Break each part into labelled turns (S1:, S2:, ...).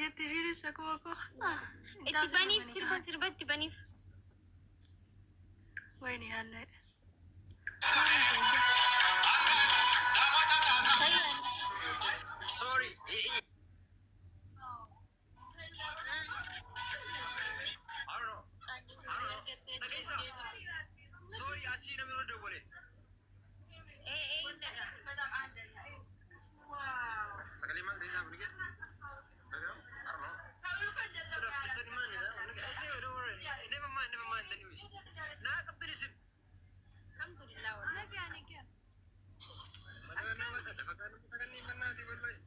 S1: تجلس أكو
S2: اتباني سربة اتباني
S1: ويني هلا
S3: سوري سوري عشينا من الدولة كلمات دينا بنجي sudah sudah di mana dah? Saya udah worry. Never mind anyways. Nah, kapten isim.
S2: alhamdulillah
S1: لك يعني كيف
S3: ما كان ni mana di wallahi.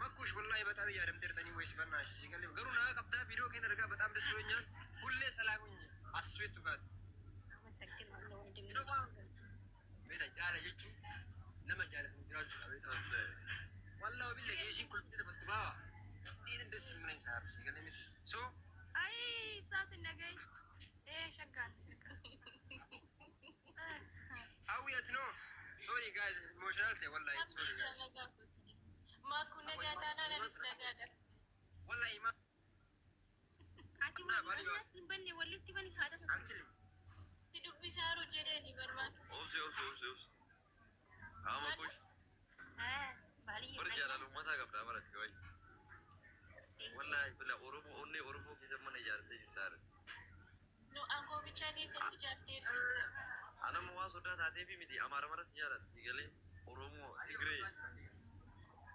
S3: Makush wallahi በጣም እያደምደርተኝ ወይስ በናሽ ሲገል ገሩና ቀብታ ቪዲዮ ከነ ረጋ በጣም ደስ ብሎኛል። ሁሌ ሰላሙኝ አስዌቱ ጋር
S2: አመሰግናለሁ ወንድሜ
S3: ቤታ ጃለ ይቹ ለመጃለ እንጅራጁ ቤታ والله بالله جيشين كل كده بتبا ايه دس من صاحب ሲገል ሶ
S1: أي بساس النجاي إيه شكرا
S3: هاوية نو sorry guys emotional थे والله sorry guys
S2: ما كنا قاعدنا نسنا قاعدة
S3: والله ما
S2: عادي ما بني ولدت بني هذا
S3: actually
S2: تدبي سارو جراني برمات
S3: اوس ama kush
S2: بالي
S3: برجع له ما تاقب دامرت كوي والله بلا اورومو كيسب من اجارته جدار
S2: نو انكو بيچاغي ستجارتير
S3: انا مو سودان هذه في مدي امار امار سيارات سيغلي اورومو تيغري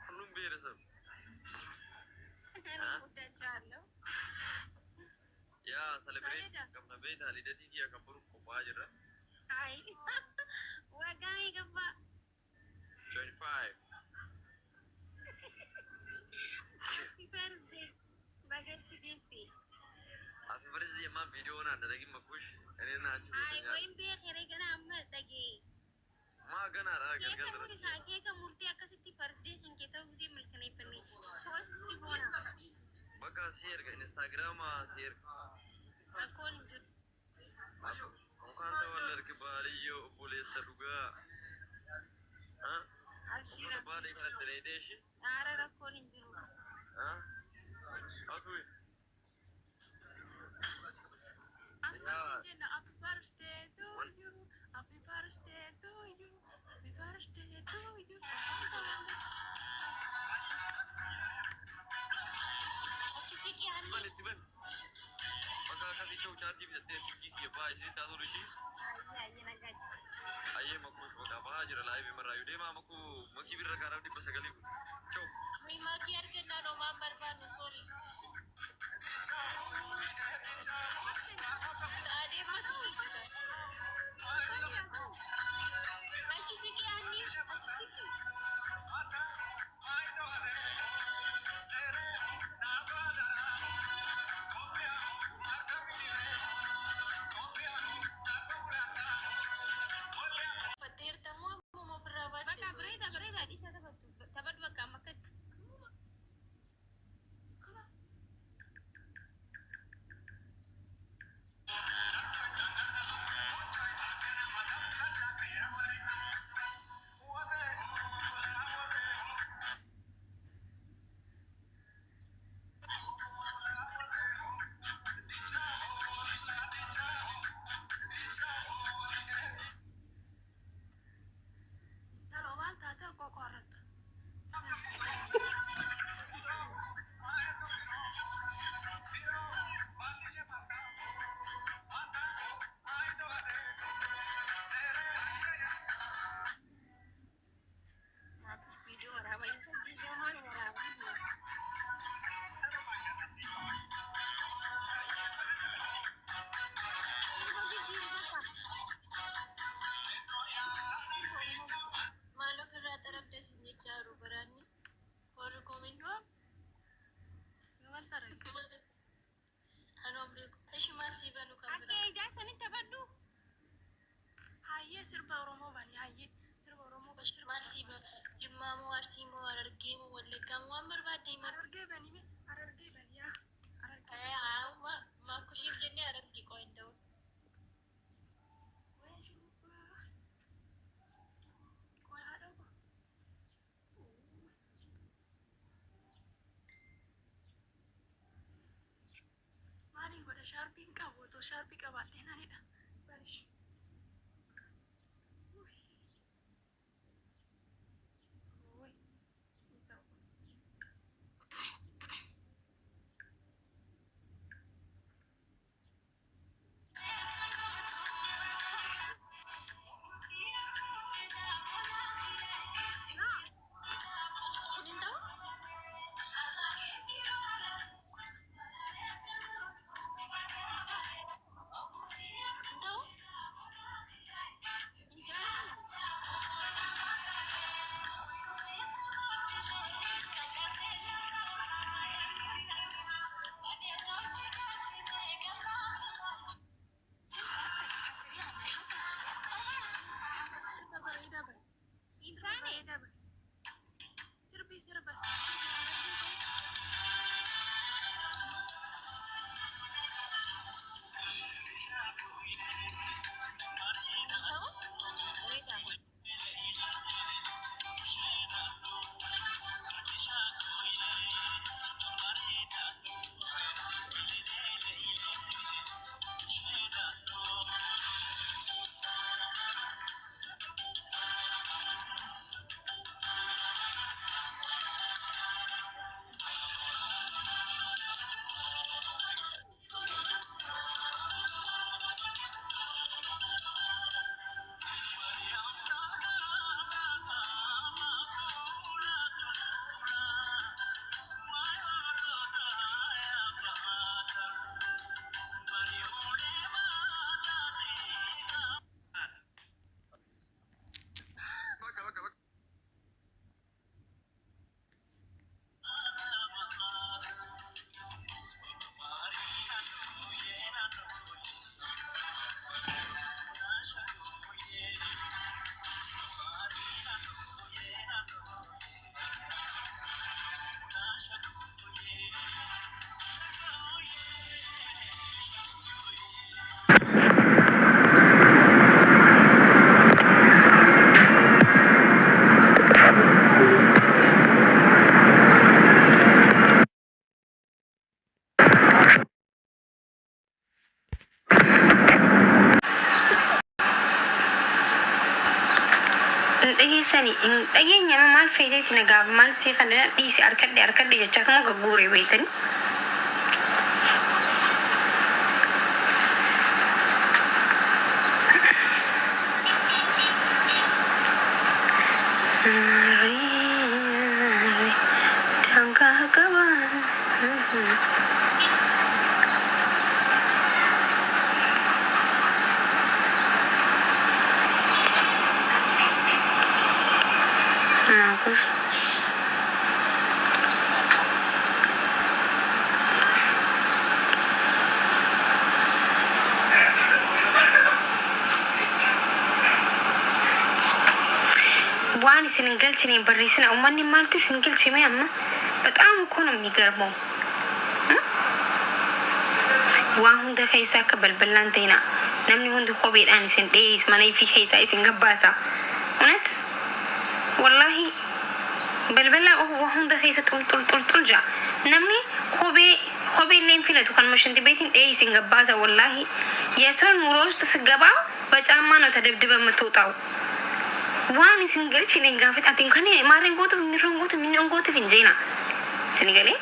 S3: كلهم بيرسب يا سليبريت كم نبيت هاليدتي يا كبر فواجر
S2: هاي وقاي قبا
S3: 25
S2: birthday baget sisi
S3: happy birthday ma video na da dagi makush ene na ci
S2: ai wayin be khere gana amma dagi
S3: ma gana ra
S2: galgal da ke ka murti akasiti birthday hinge to gizi mulkane panni post si bona
S3: baka share ga instagram share
S2: akon jur
S3: kan ta wallar ki baliyo bole saduga ha
S2: abshira
S3: bali kan da dai shi
S2: ara rakon juru
S3: ha atui
S1: happy birthday to you happy birthday to you happy birthday to you
S2: achisiki hani
S3: mali tibas baka ka ti chau charji bi da chiki ki ba shi ta zo shi
S2: ayi naga
S3: aye makush baka ba jira live marayu de ma maku makibir ra garab di basagali chau
S2: mi maki argena no mambar banu sorry ade matu achisiki hani achisiki fatir tamu mau berapa
S1: بقى بريدة دي تبد بقى مكت تلو مالتا تلقى قارت
S2: video orang main video mana orang malu kerja terap desi jaru berani baru komen
S1: يوم ترى
S2: anu ambil hashimar si banu kamera
S1: أكيد جالسة أنت بدو هاي سربا رومو بني هاي سربا رومو بشر
S2: marsi ba jummamu arsimu arargemu wallagamu ambar baadai mar
S1: أرجع بني أرجع بني يا أرجع
S2: awa ma kushir jenne arargi ko indaw
S1: وين شوفها كون هذا Sharpiin qabu otoo sharpii qabaadhee nanidha. Barish.
S2: dhageessanii hin dhageenyama maal feeteeti nagaaf maal see kana dhiisi arkadhe jechaatuma gagguure beeytanii. ዋን ሲንገልችን በሪስና ወማን ማልቲ ሲንገልች የሚያማ በጣም እኮ ነው የሚገርመው። ዋን ሁንደ ከይሳ ከበልበላንቴና namni hundi kopheedhaan isin dhees mana fi keessa isin gabbaasa እውነት wallahi balbala waa hunda keessa tul ja namni kophee leen filatu kan mashinti beetiin dhees isin gabbaasa wallahi የሰውን ኑሮ ውስጥ ስገባ በጫማ ነው ተደብድበ የምትወጣው። ዋን isin galchine gaafet atin kan maaren gootu min gootu finjeena sinigale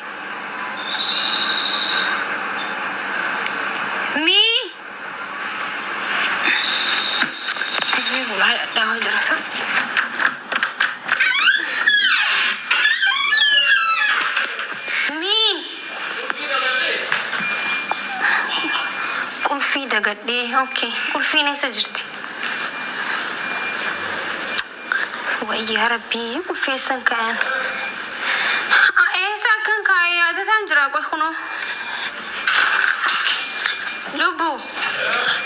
S2: mi dah jerasa min kulfi dagadde okay kulfi ne sajirti ويا ربي kulfi san kan san kan kaya da tanjira ko khono lubu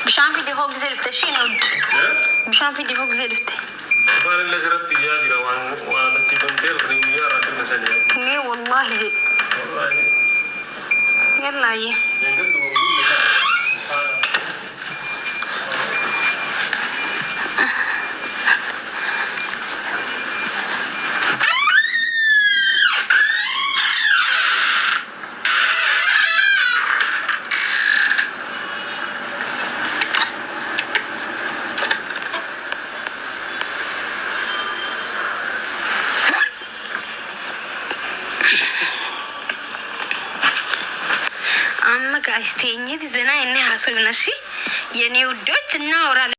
S2: bishan fi di hog zilfte shino bishan fi di hog zilfte
S4: قال اللي جربت يا جرا وانا تبندر ريا رات النسجه
S2: مي والله زي
S4: والله
S2: يلا يي አመጋ አይስተኝት ዝና እኔ ሀሱብ ነሽ የኔ ውዶች እናወራለን።